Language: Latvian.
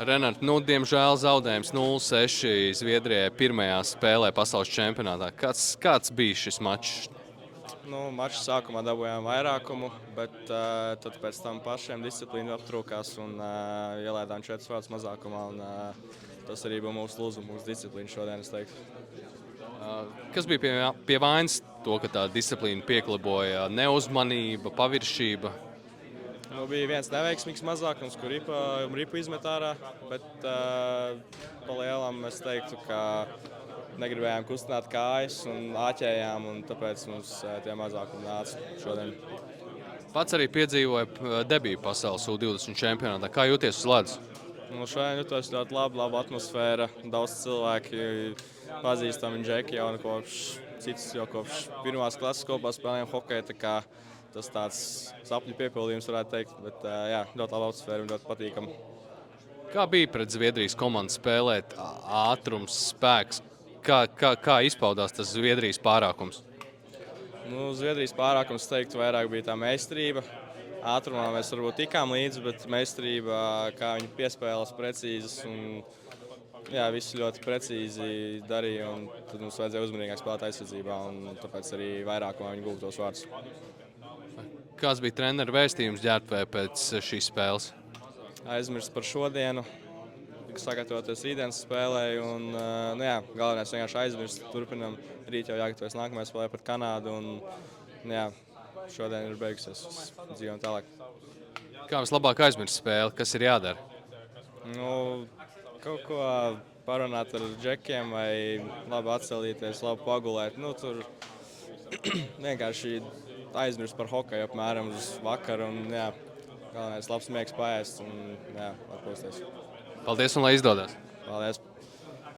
Renard, diemžēl zaudējums 0-6 Zviedrijai pirmajā spēlē pasaules čempionātā. Kāds bija šis mačs? Mača sākumā dabūjām vairākumu, bet tad pēc tam pašiem disciplīna aptrūkās un ielaidām 4 vārdus mazākumā. Tas arī bija mūsu lūzums, mūsu disciplīna šodien, es teiktu. Kas bija pie vainas to, ka tā disciplīna piekliboja? Neuzmanība, paviršība? Bija viens neveiksmīgs mazākums, kur ripu izmet ārā, bet pa lielam es teiktu, ka negribējām kustināt kājas un āķējām, un tāpēc mums tie mazākumi nāca šodien. Pats arī piedzīvoja debiju pasaules U20 čempionātā. Kā jūties uz ledus? Šodien jutos ļoti labi, laba atmosfēra, daudz cilvēki, pazīstami džeki jau kopš pirmās klases kopā spēlējām hokeju. Tas tāds sapņu piepildījums, varētu teikt, bet jā, ļoti laba atmosfēra un ļoti patīkami. Kā bija pret Zviedrijas komandu spēlēt? Ātrums, spēks. Kā izpaudās tas Zviedrijas pārākums? Zviedrijas pārākums, teiktu, vairāk bija tā meistarība. Ātrumā mēs varbūt tikām līdzi, bet meistarība, kā viņi piespēles precīzas un jā, visi ļoti precīzi darīja. Tad mums vajadzēja uzmanīgāk spēlēt aizsardzībā un tāpēc arī vairākumā viņi guva tos vārdus. Kāds bija treneru vēstījums Ģērbtuvē pēc šīs spēles? Aizmirst par šodienu, sagatavoties rītdienas spēlei. Galvenais vienkārši aizmirst. Turpinam, rīt jau jāgatavojas nākamajai spēlē pret Kanādu. Šodien ir beigusies, dzīvojam tālāk. Kā vislabāk aizmirst spēli? Kas ir jādara? Kaut ko parunāt ar džekiem vai labi atcelīties, labi pagulēt. Tur vienkārši aizmirst par hokeju apmēram uz vakaru. Galvenais labs miegs paēst un atpūsties. Paldies un lai izdodas! Paldies!